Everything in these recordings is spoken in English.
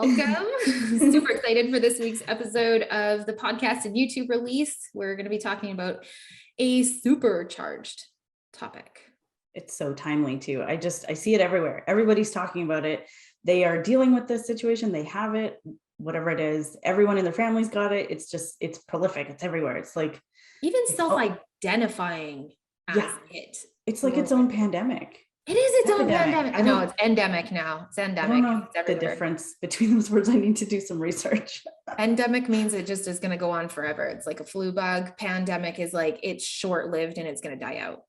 Welcome. Super excited for this week's episode of the podcast and YouTube release. We're going to be talking about a supercharged topic. It's so timely too. I see it everywhere. Everybody's talking about it. They are dealing with this situation. They have it, whatever it is. Everyone in their family's got it. It's prolific. It's everywhere. It's like even self-identifying as it. It's like its own pandemic. It is its own pandemic. I know it's endemic now. It's endemic. I don't know the difference between those words. I need to do some research. Endemic means it just is going to go on forever. It's like a flu bug. Pandemic is like it's short-lived and it's going to die out.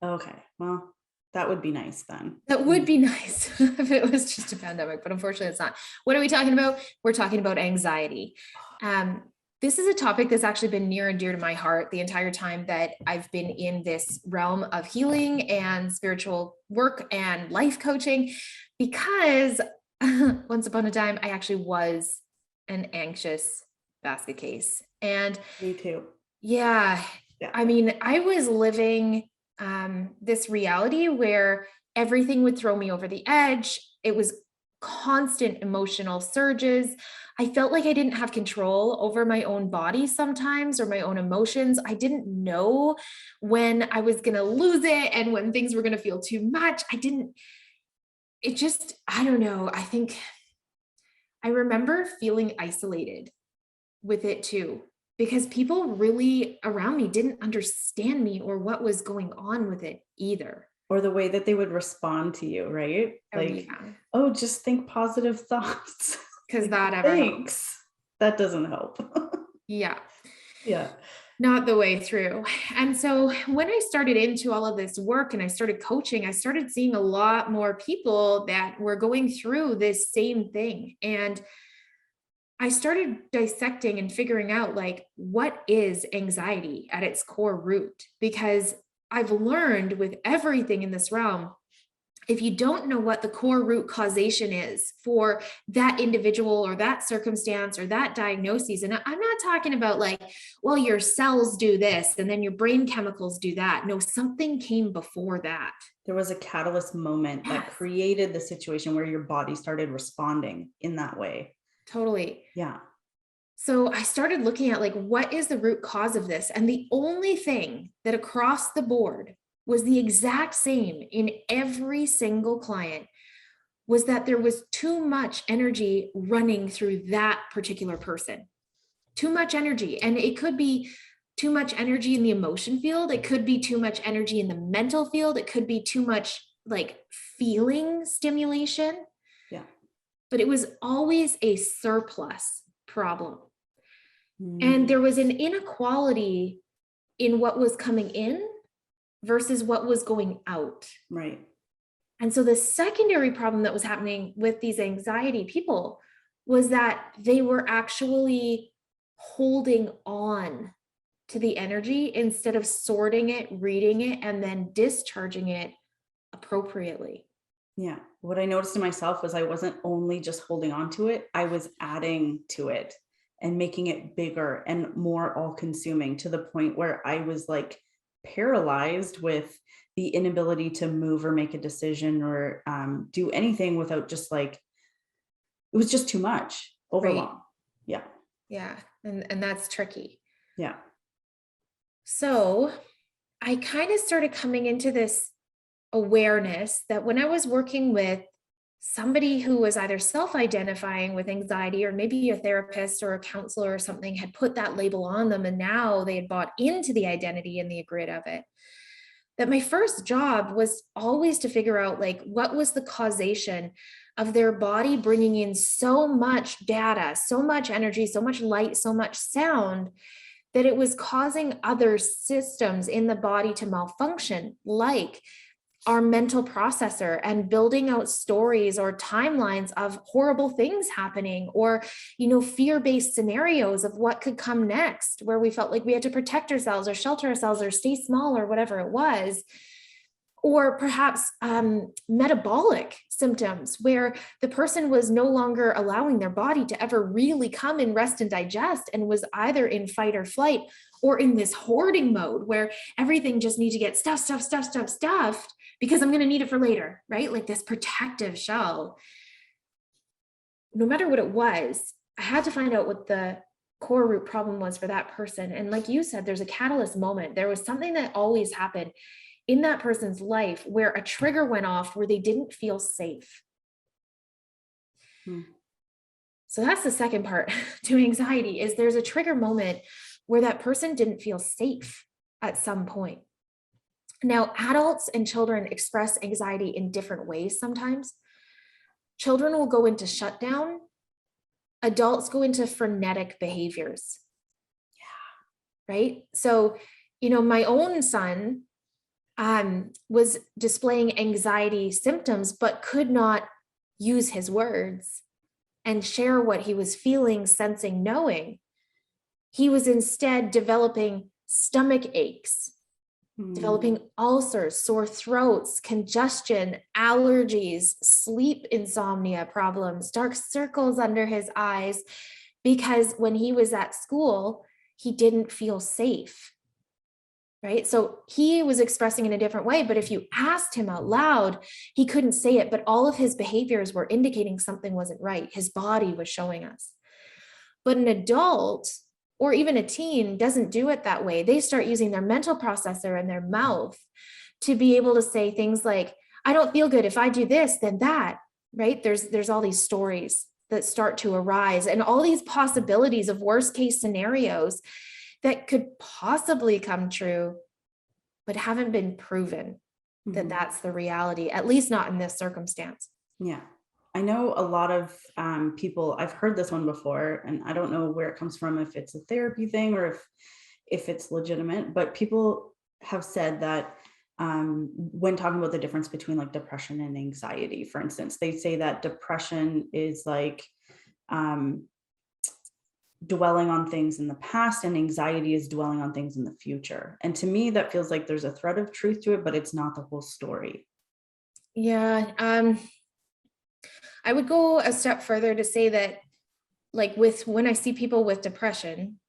Okay. Well, that would be nice then. That would be nice if it was just a pandemic, but unfortunately it's not. What are we talking about? We're talking about anxiety. This is a topic that's actually been near and dear to my heart the entire time that I've been in this realm of healing and spiritual work and life coaching, because once upon a time, I actually was an anxious basket case. And me too. Yeah. I mean, I was living this reality where everything would throw me over the edge. It was constant emotional surges. I felt like I didn't have control over my own body sometimes, or my own emotions. I didn't know when I was going to lose it and when things were going to feel too much. I don't know. I think I remember feeling isolated with it too, because people really around me didn't understand me or what was going on with it either. Or the way that they would respond to you, right? Just think positive thoughts. Because that ever helps. That doesn't help. Yeah. Yeah. Not the way through. And so when I started into all of this work and I started coaching, I started seeing a lot more people that were going through this same thing. And I started dissecting and figuring out what is anxiety at its core root? Because I've learned with everything in this realm, if you don't know what the core root causation is for that individual or that circumstance or that diagnosis, and I'm not talking about your cells do this and then your brain chemicals do that. No, something came before that. There was a catalyst moment that created the situation where your body started responding in that way. Totally. Yeah. So I started looking at what is the root cause of this? And the only thing that across the board was the exact same in every single client was that there was too much energy running through that particular person. Too much energy. And it could be too much energy in the emotion field. It could be too much energy in the mental field. It could be too much feeling stimulation. Yeah. But it was always a surplus problem. And there was an inequality in what was coming in versus what was going out. Right. And so the secondary problem that was happening with these anxiety people was that they were actually holding on to the energy instead of sorting it, reading it, and then discharging it appropriately. Yeah. What I noticed in myself was I wasn't only just holding on to it, I was adding to it and making it bigger and more all-consuming, to the point where I was paralyzed with the inability to move or make a decision or do anything without just it was just too much, overwhelm. Right. Yeah. Yeah. And that's tricky. Yeah. So I kind of started coming into this awareness that when I was working with somebody who was either self-identifying with anxiety, or maybe a therapist or a counselor or something had put that label on them, and now they had bought into the identity and the grid of it, that my first job was always to figure out what was the causation of their body bringing in so much data, so much energy, so much light, so much sound, that it was causing other systems in the body to malfunction, like our mental processor, and building out stories or timelines of horrible things happening, or, fear-based scenarios of what could come next, where we felt like we had to protect ourselves or shelter ourselves or stay small or whatever it was. Or perhaps metabolic symptoms, where the person was no longer allowing their body to ever really come and rest and digest, and was either in fight or flight, or in this hoarding mode where everything just needs to get stuffed, because I'm going to need it for later, right? This protective shell. no matter what it was, I had to find out what the core root problem was for that person. And like you said, there's a catalyst moment. There was something that always happened in that person's life where a trigger went off where they didn't feel safe. Hmm. So that's the second part to anxiety, is there's a trigger moment where that person didn't feel safe at some point. Now, adults and children express anxiety in different ways sometimes. Children will go into shutdown. Adults go into frenetic behaviors. Yeah. Right? So, my own son was displaying anxiety symptoms, but could not use his words and share what he was feeling, sensing, knowing. He was instead developing stomach aches, developing ulcers, sore throats, congestion, allergies, sleep insomnia problems, dark circles under his eyes, because when he was at school, he didn't feel safe. Right? So he was expressing in a different way, but if you asked him out loud, he couldn't say it, but all of his behaviors were indicating something wasn't right. His body was showing us. But an adult or even a teen doesn't do it that way. They start using their mental processor and their mouth to be able to say things like, I don't feel good. If I do this, then that, right? There's all these stories that start to arise and all these possibilities of worst case scenarios that could possibly come true, but haven't been proven that that's the reality, at least not in this circumstance. Yeah. I know a lot of people, I've heard this one before, and I don't know where it comes from, if it's a therapy thing or if it's legitimate, but people have said that when talking about the difference between like depression and anxiety, for instance, they say that depression is like dwelling on things in the past and anxiety is dwelling on things in the future. And to me, that feels like there's a thread of truth to it, but it's not the whole story. Yeah. I would go a step further to say that, like, when I see people with depression,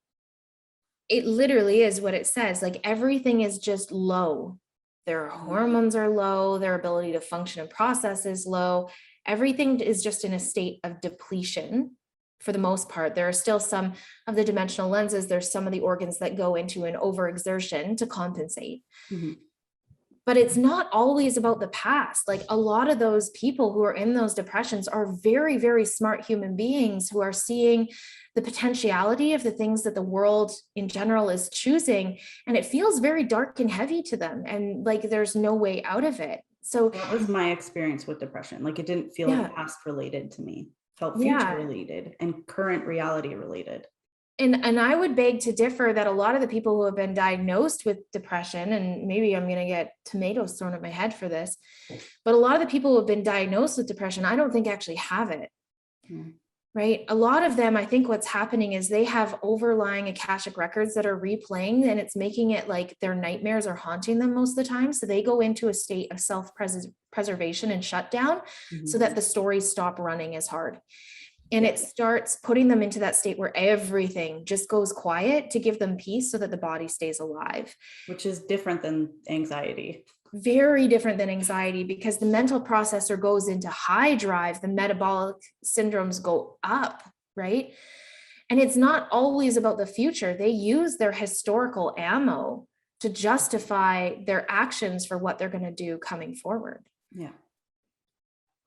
it literally is what it says. Like, everything is just low. Their hormones are low, their ability to function and process is low. Everything is just in a state of depletion for the most part. There are still some of the dimensional lenses, there's some of the organs that go into an overexertion to compensate. But it's not always about the past. Like, a lot of those people who are in those depressions are very, very smart human beings who are seeing the potentiality of the things that the world in general is choosing. And it feels very dark and heavy to them. And like, there's no way out of it. So that was my experience with depression. Like, it didn't feel like past related to me, it felt future related and current reality related. And I would beg to differ that a lot of the people who have been diagnosed with depression, and maybe I'm going to get tomatoes thrown at my head for this, but a lot of the people who have been diagnosed with depression, I don't think actually have it. Right? A lot of them, I think what's happening is they have overlying akashic records that are replaying, and it's making it like their nightmares are haunting them most of the time. So they go into a state of self-preservation and shutdown so that the stories stop running as hard. And it starts putting them into that state where everything just goes quiet to give them peace so that the body stays alive. Which is different than anxiety. Very different than anxiety, because the mental processor goes into high drive, the metabolic syndromes go up, right? And it's not always about the future. They use their historical ammo to justify their actions for what they're going to do coming forward. Yeah.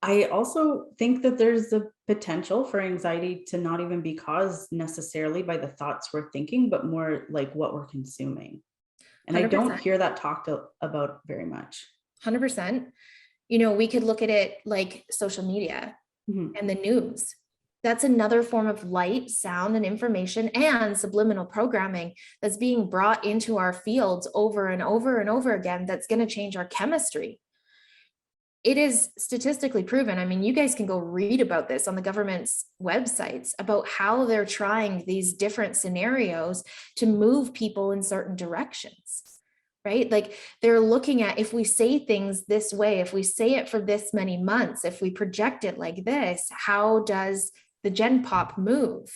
I also think that there's the potential for anxiety to not even be caused necessarily by the thoughts we're thinking, but more like what we're consuming. And 100%. I don't hear that talked about very much. 100%. We could look at it like social media and the news. That's another form of light, sound, and information and subliminal programming that's being brought into our fields over and over and over again. That's going to change our chemistry. It is statistically proven. I mean, you guys can go read about this on the government's websites about how they're trying these different scenarios to move people in certain directions, right? Like, they're looking at, if we say things this way, if we say it for this many months, if we project it like this, how does the gen pop move,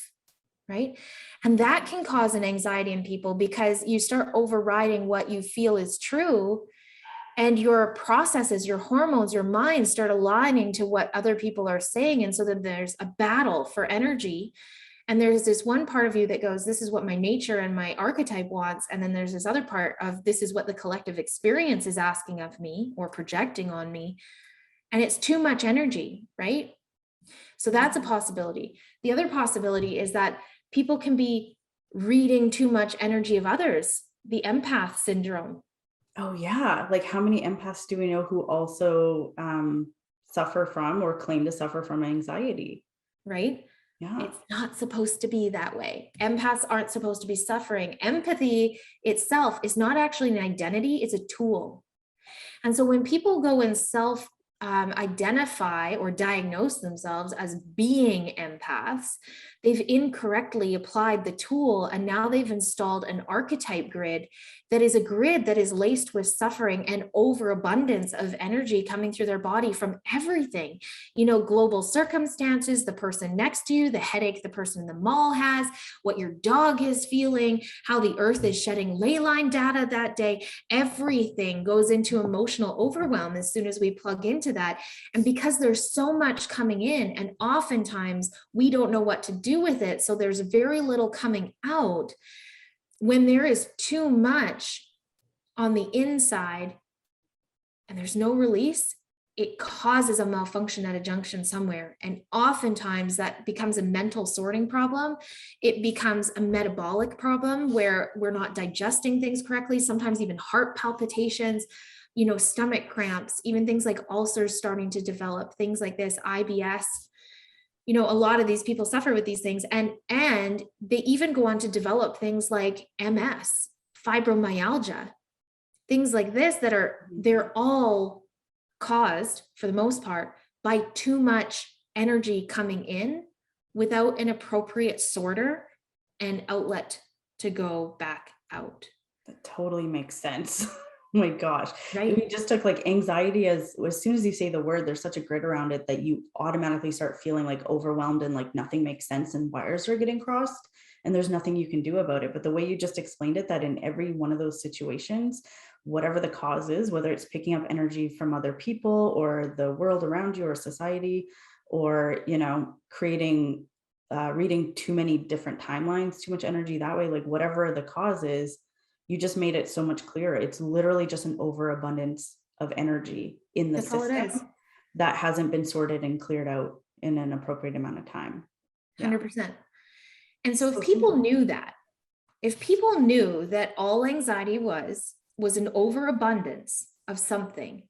right? And that can cause an anxiety in people because you start overriding what you feel is true And your processes, your hormones, your mind start aligning to what other people are saying. And so then there's a battle for energy. And there's this one part of you that goes, this is what my nature and my archetype wants. And then there's this other part of, this is what the collective experience is asking of me or projecting on me. And it's too much energy, right? So that's a possibility. The other possibility is that people can be reading too much energy of others, the empath syndrome. Oh yeah. Like how many empaths do we know who also suffer from or claim to suffer from anxiety? Right? Yeah. It's not supposed to be that way. Empaths aren't supposed to be suffering. Empathy itself is not actually an identity, it's a tool. And so when people go and self identify or diagnose themselves as being empaths, they've incorrectly applied the tool, and now they've installed an archetype grid that is a grid that is laced with suffering and overabundance of energy coming through their body from everything, global circumstances, the person next to you, the headache the person in the mall has, what your dog is feeling, how the earth is shedding ley line data that day. Everything goes into emotional overwhelm as soon as we plug into that. And because there's so much coming in, and oftentimes we don't know what to do with it, so there's very little coming out. When there is too much on the inside and there's no release, it causes a malfunction at a junction somewhere. And oftentimes that becomes a mental sorting problem. It becomes a metabolic problem where we're not digesting things correctly, sometimes even heart palpitations, stomach cramps, even things like ulcers starting to develop, things like this, IBS. A lot of these people suffer with these things, and they even go on to develop things like MS, fibromyalgia, things like this they're all caused, for the most part, by too much energy coming in without an appropriate sorter and outlet to go back out. That totally makes sense. Oh my gosh. Right? You just took like anxiety as soon as you say the word, there's such a grid around it that you automatically start feeling like overwhelmed and like nothing makes sense and wires are getting crossed and there's nothing you can do about it. But the way you just explained it, that in every one of those situations, whatever the cause is, whether it's picking up energy from other people or the world around you or society, or, creating, reading too many different timelines, too much energy that way, like whatever the cause is, you just made it so much clearer. It's literally just an overabundance of energy in the That's all it system is. that hasn't been sorted and cleared out in an appropriate amount of time. Yeah. 100%. And so So if people knew that all anxiety was an overabundance of something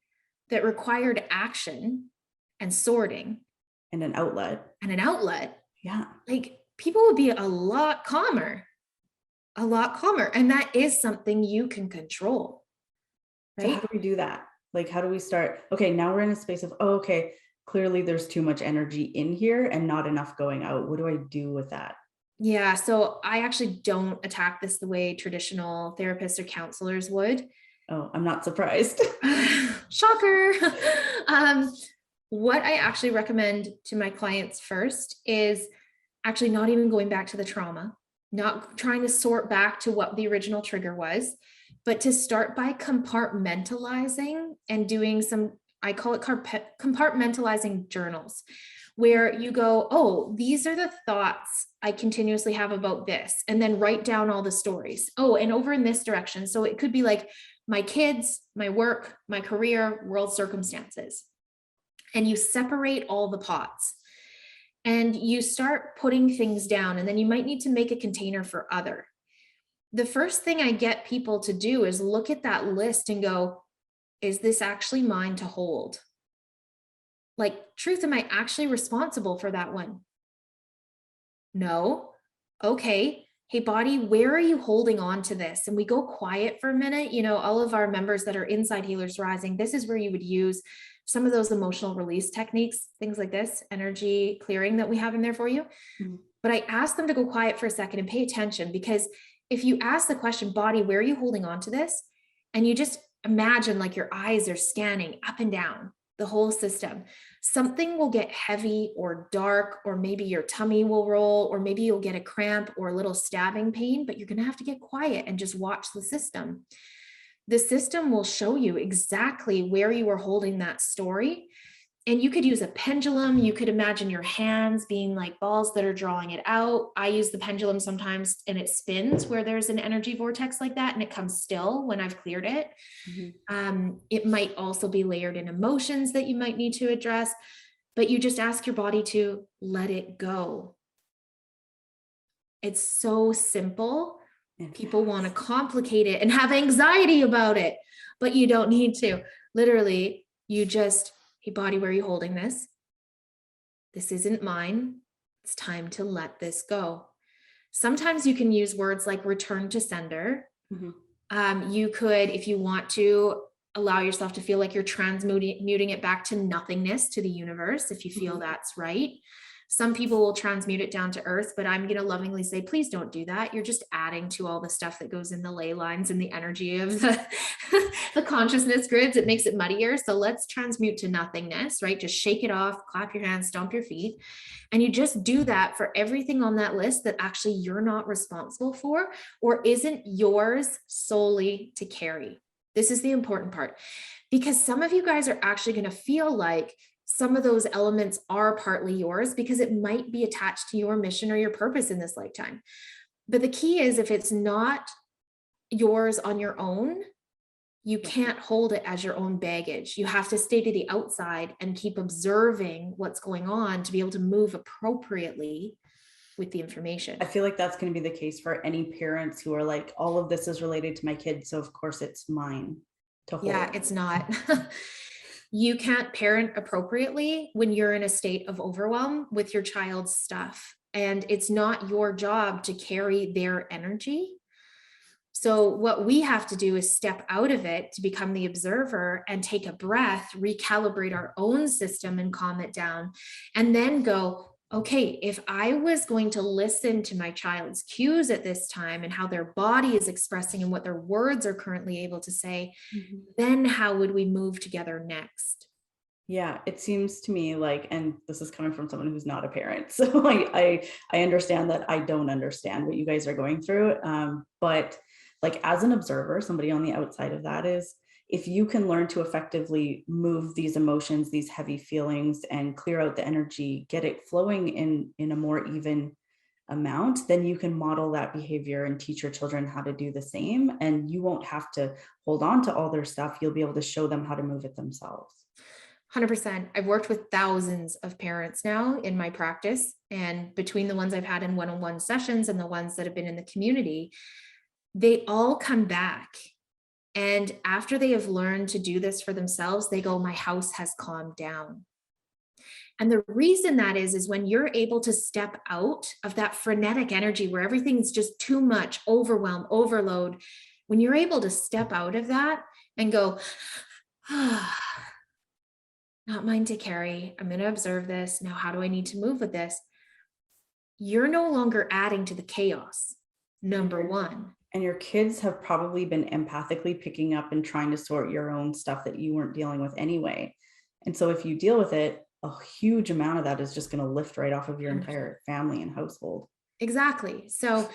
that required action and sorting and an outlet. and an outlet, Yeah. like people would be a lot calmer. And that is something you can control, So how right? do we do that? Like, how do we start? Okay, now we're in a space of, oh, okay, clearly there's too much energy in here and not enough going out. What do I do with that? Yeah. So I actually don't attack this the way traditional therapists or counselors would. Oh, I'm not surprised. Shocker. um, what I actually recommend to my clients first is actually not even going back to the trauma, not trying to sort back to what the original trigger was, but to start by compartmentalizing and doing some, I call it compartmentalizing journals, where you go, oh, these are the thoughts I continuously have about this, and then write down all the stories. Oh, and over in this direction. So it could be like my kids, my work, my career, world circumstances. And you separate all the pots and you start putting things down, and then you might need to make a container for other. The first thing I get people to do is look at that list and go, is this actually mine to hold? Like, truth, am I actually responsible for that one? No. Okay. Hey, body, where are you holding on to this? And we go quiet for a minute. All of our members that are inside Healers Rising, this is where you would use some of those emotional release techniques, things like this, energy clearing that we have in there for you. Mm-hmm. But I ask them to go quiet for a second and pay attention, because if you ask the question, body, where are you holding on to this? And you just imagine like your eyes are scanning up and down the whole system, something will get heavy or dark, or maybe your tummy will roll, or maybe you'll get a cramp or a little stabbing pain, but you're going to have to get quiet and just watch the system. the system will show you exactly where you were holding that story. And you could use a pendulum. You could imagine your hands being like balls that are drawing it out. I use the pendulum sometimes and it spins where there's an energy vortex like that, and it comes still when I've cleared it. It might also be layered in emotions that you might need to address, but you just ask your body to let it go. It's so simple. People want to complicate it and have anxiety about it, but you don't need to. Literally, you just, hey, body, where are you holding this? This isn't mine. It's time to let this go. Sometimes you can use words like return to sender. You could, if you want to, allow yourself to feel like you're transmuting it back to nothingness, to the universe, if you feel that's right. Some people will transmute it down to earth, but I'm going to lovingly say, please don't do that. You're just adding to all the stuff that goes in the ley lines and the energy of the consciousness grids. It makes it muddier. So let's transmute to nothingness, right? Just shake it off, clap your hands, stomp your feet. And you just do that for everything on that list that actually you're not responsible for or isn't yours solely to carry. This is the important part, because some of you guys are actually going to feel like some of those elements are partly yours because it might be attached to your mission or your purpose in this lifetime. But the key is, if it's not yours on your own, you can't hold it as your own baggage. You have to stay to the outside and keep observing what's going on to be able to move appropriately with the information. I feel like that's going to be the case for any parents who are like, all of this is related to my kid, so of course it's mine to hold. Yeah, it's not. You can't parent appropriately when you're in a state of overwhelm with your child's stuff. And it's not your job to carry their energy. So what we have to do is step out of it to become the observer and take a breath, recalibrate our own system and calm it down, and then go, okay, if I was going to listen to my child's cues at this time and how their body is expressing and what their words are currently able to say, then how would we move together next? Yeah, it seems to me like, and this is coming from someone who's not a parent, so like I understand that I don't understand what you guys are going through, but like as an observer, somebody on the outside of that, is if you can learn to effectively move these emotions, these heavy feelings, and clear out the energy, get it flowing in a more even amount, then you can model that behavior and teach your children how to do the same. And you won't have to hold on to all their stuff. You'll be able to show them how to move it themselves. 100%. I've worked with thousands of parents now in my practice, and between the ones I've had in one-on-one sessions and the ones that have been in the community, they all come back. And after they have learned to do this for themselves, they go, my house has calmed down. And the reason that is when you're able to step out of that frenetic energy where everything's just too much, overwhelm, overload, when you're able to step out of that and go, not mine to carry, I'm going to observe this. Now, how do I need to move with this? You're no longer adding to the chaos, number one. And your kids have probably been empathically picking up and trying to sort your own stuff that you weren't dealing with anyway. And so if you deal with it, a huge amount of that is just going to lift right off of your entire family and household. Exactly. So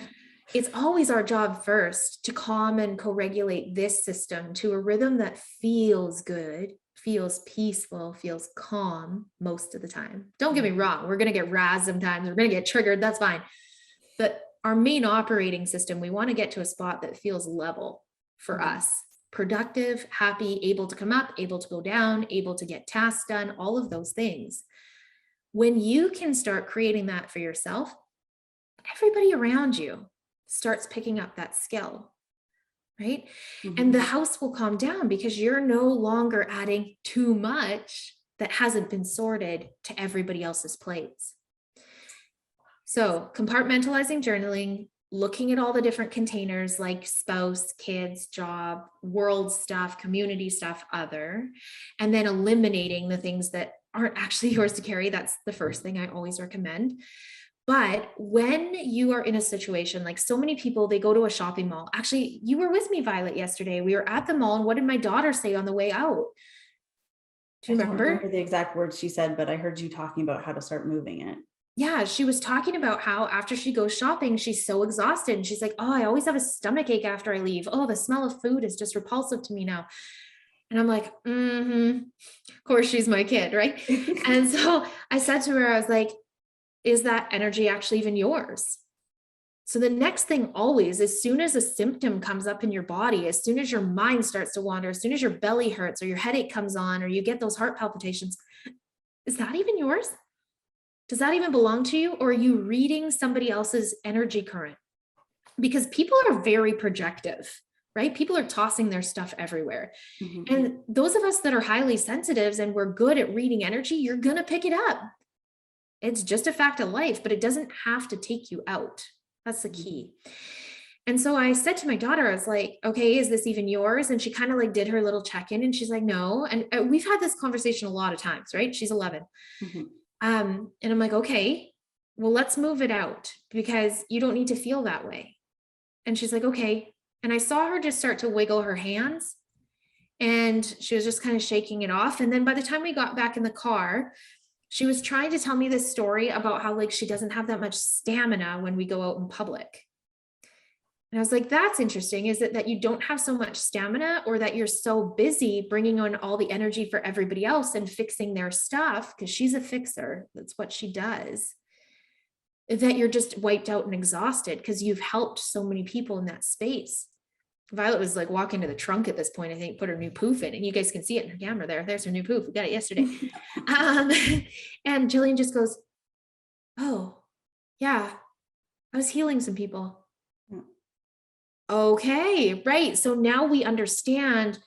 it's always our job first to calm and co-regulate this system to a rhythm that feels good, feels peaceful, feels calm most of the time. Don't get me wrong. We're going to get razzed sometimes. We're going to get triggered. That's fine. But our main operating system, we want to get to a spot that feels level for us, productive, happy, able to come up, able to go down, able to get tasks done, all of those things. When you can start creating that for yourself, everybody around you starts picking up that skill, right? And the house will calm down because you're no longer adding too much that hasn't been sorted to everybody else's plates. So compartmentalizing journaling, looking at all the different containers like spouse, kids, job, world stuff, community stuff, other, and then eliminating the things that aren't actually yours to carry. That's the first thing I always recommend. But when you are in a situation, like so many people, they go to a shopping mall. Actually, you were with me, Violet, yesterday. We were at the mall, and what did my daughter say on the way out? Do you remember? I don't remember the exact words she said, but I heard you talking about how to start moving it. yeah, she was talking about how after she goes shopping, she's so exhausted. And she's like, oh, I always have a stomach ache after I leave. Oh, the smell of food is just repulsive to me now. And I'm like, of course, she's my kid, right? And so I said to her, I was like, is that energy actually even yours? So the next thing always, as soon as a symptom comes up in your body, as soon as your mind starts to wander, as soon as your belly hurts or your headache comes on, or you get those heart palpitations, is that even yours? Does that even belong to you? Or are you reading somebody else's energy current? Because people are very projective, right? People are tossing their stuff everywhere. Mhm. And those of us that are highly sensitives and we're good at reading energy, you're going to pick it up. It's just a fact of life, but it doesn't have to take you out. That's the Mhm. key. And so I said to my daughter, I was like, okay, is this even yours? And she kind of like did her little check in and she's like, no. And we've had this conversation a lot of times, right? She's 11. Mhm. And I'm like, okay, well, let's move it out because you don't need to feel that way. And she's like, okay. And I saw her just start to wiggle her hands and she was just kind of shaking it off. And then by the time we got back in the car, she was trying to tell me this story about how like she doesn't have that much stamina when we go out in public. And I was like, that's interesting. Is it that you don't have so much stamina or that you're so busy bringing on all the energy for everybody else and fixing their stuff? Because she's a fixer. That's what she does. That you're just wiped out and exhausted because you've helped so many people in that space. Violet was like walking to the trunk at this point, I think, put her new poof in, and you guys can see it in her camera there. There's her new poof. We got it yesterday. Um, and Jillian just goes, oh, yeah, I was healing some people. Mm. Okay, right. So now we understand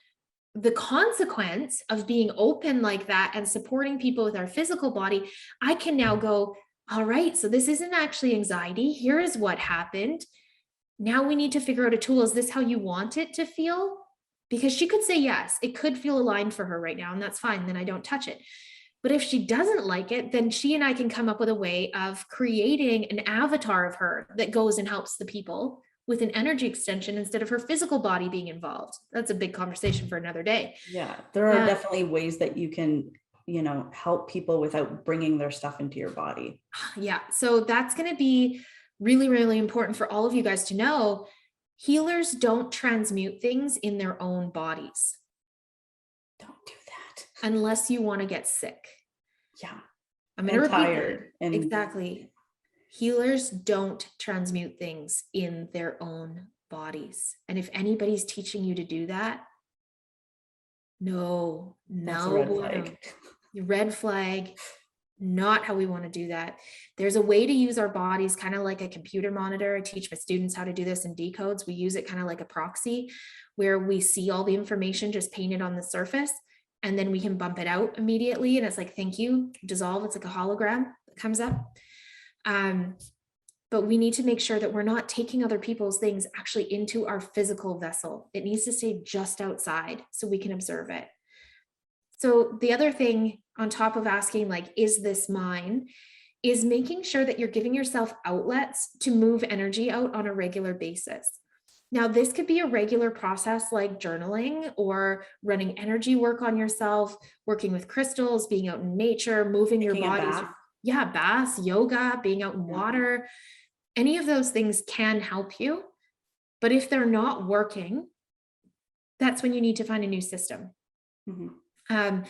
the consequence of being open like that and supporting people with our physical body. I can now go, all right, so this isn't actually anxiety. Here is what happened. Now we need to figure out a tool. Is this how you want it to feel? Because she could say yes, it could feel aligned for her right now, and that's fine. Then I don't touch it. But if she doesn't like it, then she and I can come up with a way of creating an avatar of her that goes and helps the people with an energy extension instead of her physical body being involved. That's a big conversation for another day. Yeah, there are Uh, definitely ways that you can, help people without bringing their stuff into your body. yeah. So that's going to be really, really important for all of you guys to know. Healers don't transmute things in their own bodies Don't do that. unless you want to get sick. Yeah. I'm going to And repeat that. tired and Exactly. Healers don't transmute things in their own bodies. And if anybody's teaching you to do that, no, that's a no, red bueno. flag. Red flag, not how we want to do that. There's a way to use our bodies kind of like a computer monitor. I teach my students how to do this in decodes. We use it kind of like a proxy where we see all the information just painted on the surface and then we can bump it out immediately. And it's like, thank you, dissolve. It's like a hologram that comes up. But we need to make sure that we're not taking other people's things actually into our physical vessel. It needs to stay just outside so we can observe it. So the other thing on top of asking, like, is this mine, is making sure that you're giving yourself outlets to move energy out on a regular basis. Now, this could be a regular process like journaling or running energy work on yourself, working with crystals, being out in nature, moving your Taking a bodies. bath. Yeah, baths, yoga, being out in Yeah. water. Any of those things can help you. But if they're not working, that's when you need to find a new system. Mhm. Um,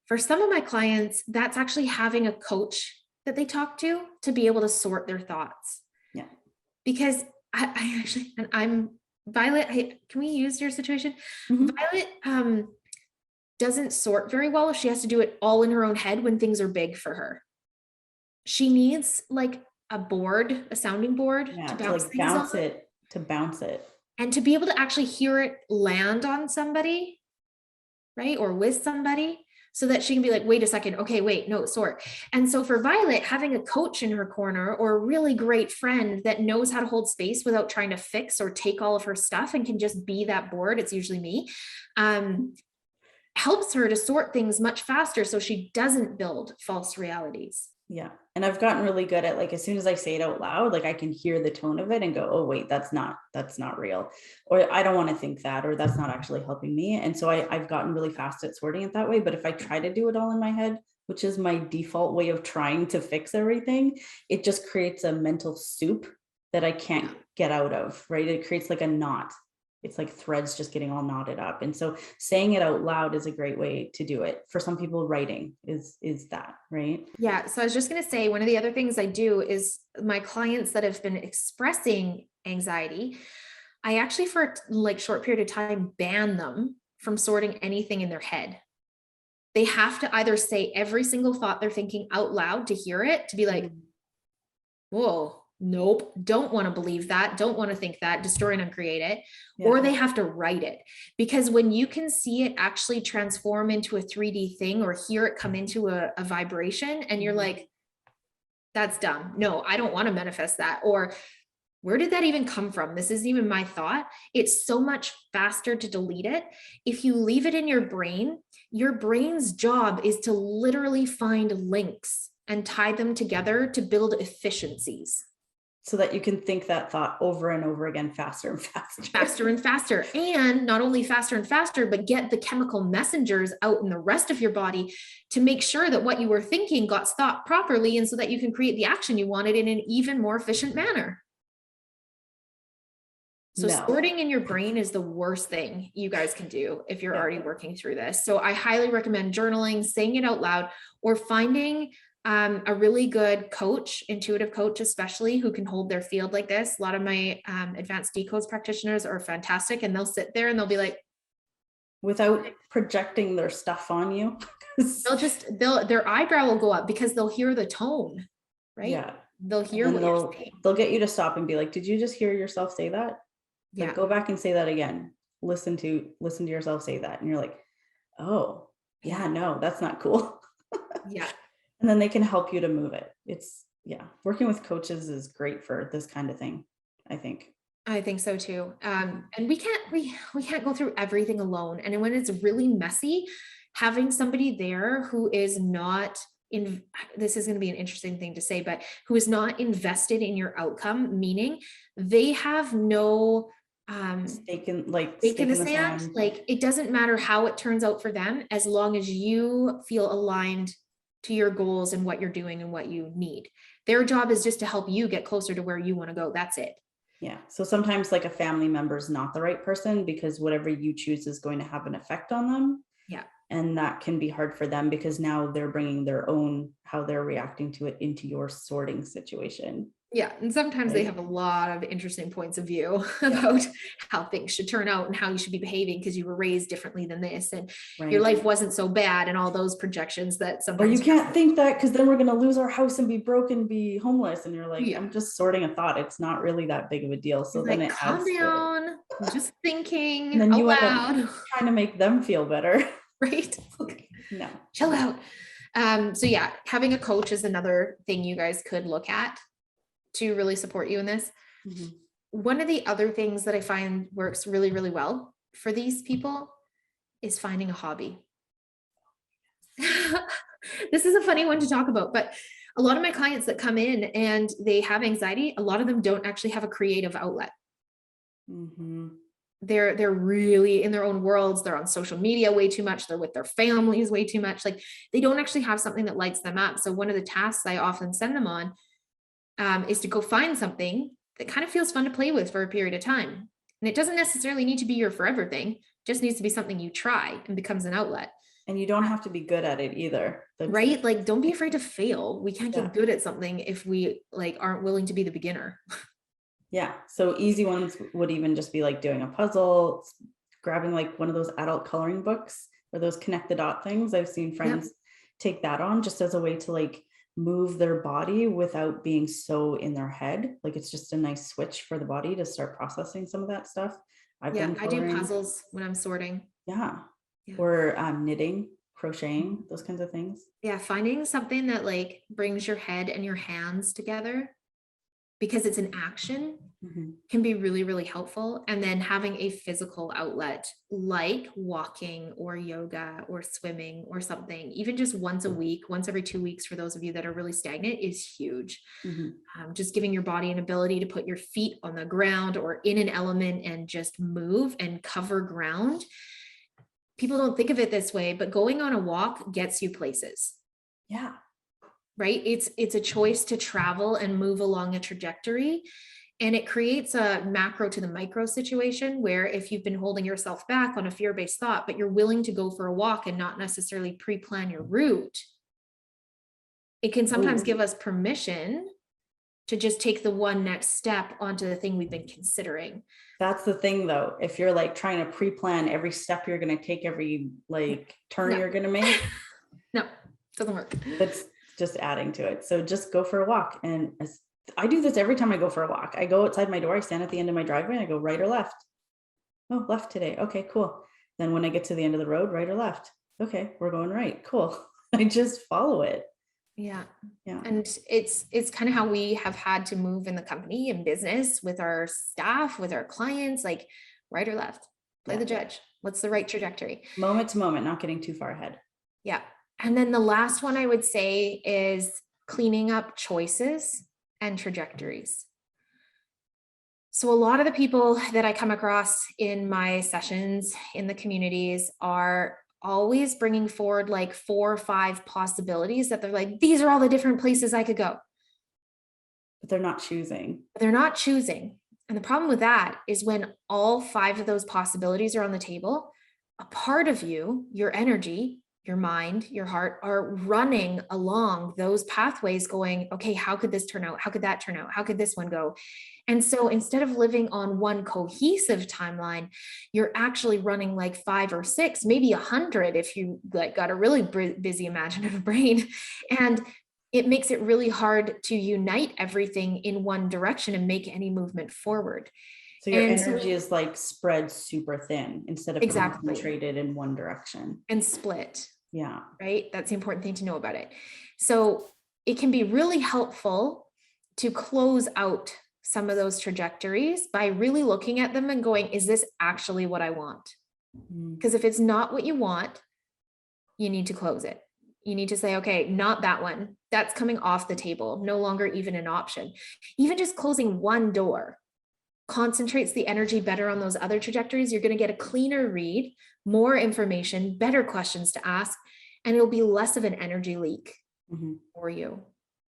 for some of my clients, that's actually having a coach that they talk to be able to sort their thoughts. Yeah. Because I actually, and I'm Violet, can we use your situation? Mhm. Violet doesn't sort very well. She has to do it all in her own head when things are big for her. She needs like a board, a sounding board Yeah, to to bounce like things on bounce it. and to be able to actually hear it land on somebody, right? Or with somebody so that she can be like, wait a second, okay, wait, no, sort. And so for Violet, having a coach in her corner or a really great friend that knows how to hold space without trying to fix or take all of her stuff and can just be that board, it's usually me, helps her to sort things much faster so she doesn't build false realities. Yeah. And I've gotten really good at, like, as soon as I say it out loud, like I can hear the tone of it and go, oh wait, that's not real. Or I don't want to think that, or that's not actually helping me. And so I've gotten really fast at sorting it that way. But if I try to do it all in my head, which is my default way of trying to fix everything, it just creates a mental soup that I can't Yeah. get out of, right? It creates like a knot. It's like threads just getting all knotted up. And so saying it out loud is a great way to do it. For some people, writing is that, right? Yeah. So I was just going to say, one of the other things I do is my clients that have been expressing anxiety, I actually, for like short period of time, ban them from sorting anything in their head. They have to either say every single thought they're thinking out loud to hear it, to be like, Mm. whoa, nope, don't want to believe that, don't want to think that, destroy and uncreate it, or Yeah. they have to write it. Because when you can see it actually transform into a 3D thing or hear it come into a vibration, and you're Mhm. like, that's dumb. No, I don't want to manifest that. Or where did that even come from? This isn't even my thought. It's so much faster to delete it. If you leave it in your brain's job is to literally find links and tie them together to build efficiencies. So that you can think that thought over and over again, faster and faster. Faster and faster. And not only faster and faster, but get the chemical messengers out in the rest of your body to make sure that what you were thinking got thought properly. And so that you can create the action you wanted in an even more efficient manner. So No. sorting in your brain is the worst thing you guys can do if you're Yeah. already working through this. So I highly recommend journaling, saying it out loud, or finding a really good coach, intuitive coach, especially who can hold their field like this. A lot of my advanced decodes practitioners are fantastic, and they'll sit there and they'll be like, Without projecting their stuff on you. their eyebrow will go up because they'll hear the tone, right? Yeah. They'll And hear then what you're saying. they'll get you to stop and be like, did you just hear yourself say that? Like, Yeah. go back and say that again. Listen to yourself say that. And you're like, oh, yeah, no, that's not cool. Yeah. And then they can help you to move it. It's, yeah, working with coaches is great for this kind of thing, I think. I think so too. And we can't go through everything alone. And when it's really messy, having somebody there who is not in, this is going to be an interesting thing to say, but who is not invested in your outcome, meaning they have no stake in Stake the in the sand. sand. Like it doesn't matter how it turns out for them, as long as you feel aligned to your goals and what you're doing and what you need. Their job is just to help you get closer to where you want to go. That's it. Yeah. So sometimes like a family member is not the right person because whatever you choose is going to have an effect on them. Yeah. And that can be hard for them because now they're bringing their own, how they're reacting to it into your sorting situation. Yeah, and sometimes they Right. have a lot of interesting points of view Yeah. about how things should turn out and how you should be behaving because you were raised differently than this, and your Right. life wasn't so bad, and all those projections that Or sometimes you can't think that because then we're going to lose our house and be broke and be homeless. And you're like, yeah, I'm just sorting a thought. It's not really that big of a deal. So he's then like, it calm adds to it. down, I'm just And thinking then out you end up loud. trying to make them feel better. Right? No. Chill out. So yeah, having a coach is another thing you guys could look at to really support you in this. Mm-hmm. One of the other things that I find works really, really well for these people is finding a hobby. This is a funny one to talk about, but a lot of my clients that come in and they have anxiety, a lot of them don't actually have a creative outlet. Mm-hmm. They're really in their own worlds. They're on social media way too much. They're with their families way too much. Like they don't actually have something that lights them up. So one of the tasks I often send them on is to go find something that kind of feels fun to play with for a period of time. And it doesn't necessarily need to be your forever thing. It just needs to be something you try and becomes an outlet. And you don't have to be good at it either. Right? Like don't be afraid to fail. We can't Yeah. get good at something if we like aren't willing to be the beginner. Yeah. So easy ones would even just be like doing a puzzle, grabbing like one of those adult coloring books or those connect the dot things. I've seen friends take that on just as a way to like move their body without being so in their head. Like it's just a nice switch for the body to start processing some of that stuff. I've Yeah, done I do coloring. puzzles when I'm sorting. Yeah. Yeah. Or knitting, crocheting, those kinds of things. Yeah, finding something that like brings your head and your hands together because it's an action, can be really, really helpful. And then having a physical outlet like walking or yoga or swimming or something, even just once a week, once every 2 weeks, for those of you that are really stagnant, is huge. Just giving your body an ability to put your feet on the ground or in an element and just move and cover ground. People don't think of it this way, but going on a walk gets you places. Yeah. Right? It's a choice to travel and move along a trajectory. And it creates a macro to the micro situation where if you've been holding yourself back on a fear-based thought, but you're willing to go for a walk and not necessarily pre-plan your route, it can sometimes give us permission to just take the one next step onto the thing we've been considering. That's the thing though. If you're like trying to pre-plan every step you're going to take, every like turn you're going to make. No, doesn't work. That's just adding to it. So just go for a walk. And I do this every time I go for a walk. I go outside my door, I stand at the end of my driveway and I go right or left. Oh, left today. Okay, cool. Then when I get to the end of the road, right or left. Okay, we're going right. Cool. I just follow it. Yeah. Yeah. And it's kind of how we have had to move in the company and business with our staff, with our clients, like right or left, play the judge. What's the right trajectory? Moment to moment, not getting too far ahead. Yeah. And then the last one I would say is cleaning up choices and trajectories. So a lot of the people that I come across in my sessions in the communities are always bringing forward like 4 or 5 possibilities that they're like, these are all the different places I could go. But they're not choosing. They're not choosing. And the problem with that is when all 5 of those possibilities are on the table, a part of you, your energy, your mind, your heart are running along those pathways going, okay, how could this turn out? How could that turn out? How could this one go? And so instead of living on one cohesive timeline, you're actually running like 5 or 6, maybe 100 if you like got a really busy imaginative brain. And it makes it really hard to unite everything in one direction and make any movement forward. So your energy is like spread super thin instead of concentrated in one direction. And split. Yeah. Right? That's the important thing to know about it. So it can be really helpful to close out some of those trajectories by really looking at them and going, is this actually what I want? Because if it's not what you want, you need to close it. You need to say, okay, not that one. That's coming off the table, no longer even an option. Even just closing one door concentrates the energy better on those other trajectories. You're going to get a cleaner read, more information, better questions to ask, and it'll be less of an energy leak for you.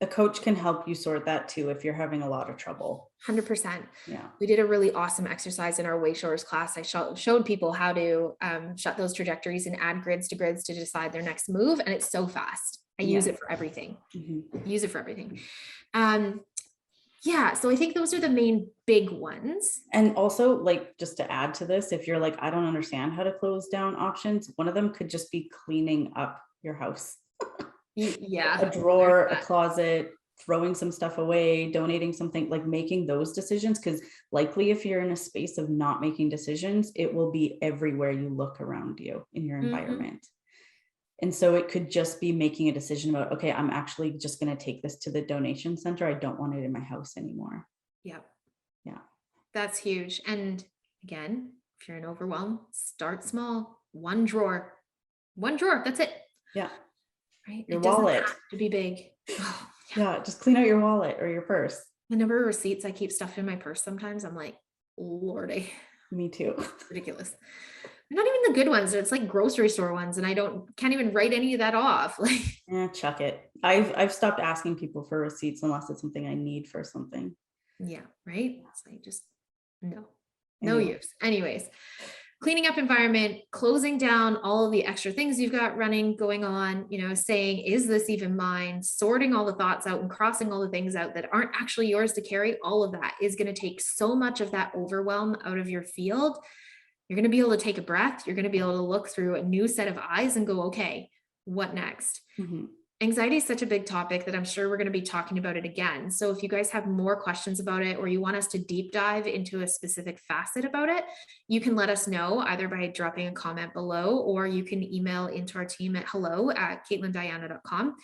A coach can help you sort that too if you're having a lot of trouble. 100%. Yeah. We did a really awesome exercise in our Way Shores class. I showed people how to shut those trajectories and add grids to decide their next move. And it's so fast. I use it for everything. Use it for everything. Yeah. So I think those are the main big ones. And also, like, just to add to this, if you're like, I don't understand how to close down options, one of them could just be cleaning up your house. Yeah. A drawer, a closet, throwing some stuff away, donating something, like making those decisions. Because likely if you're in a space of not making decisions, it will be everywhere you look around you in your environment. And so it could just be making a decision about, okay, I'm actually just going to take this to the donation center. I don't want it in my house anymore. Yeah. Yeah. That's huge. And again, if you're in overwhelm, start small. One drawer. That's it. Yeah. Right. Your it doesn't wallet have to be big. Yeah. Just clean out your wallet or your purse. The number of receipts I keep stuffed in my purse sometimes, I'm like, Lordy. Me too. Ridiculous. Not even the good ones. It's like grocery store ones, and I can't even write any of that off. Like, Chuck it. I've stopped asking people for receipts unless it's something I need for something. Yeah, right. It's like just no use. Anyways, cleaning up environment, closing down all of the extra things you've got going on, saying, is this even mine? Sorting all the thoughts out and crossing all the things out that aren't actually yours to carry. All of that is going to take so much of that overwhelm out of your field. You're going to be able to take a breath. You're going to be able to look through a new set of eyes and go, okay, what next? Anxiety is such a big topic that I'm sure we're going to be talking about it again. So if you guys have more questions about it, or you want us to deep dive into a specific facet about it, you can let us know either by dropping a comment below, or you can email into our team at hello@caitlindianna.com.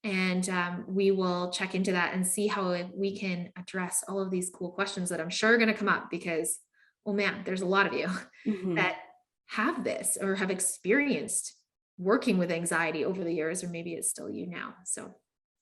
And we will check into that and see how we can address all of these cool questions that I'm sure are going to come up because, oh man, there's a lot of you Mhm. that have this or have experienced working with anxiety over the years, or maybe it's still you now. So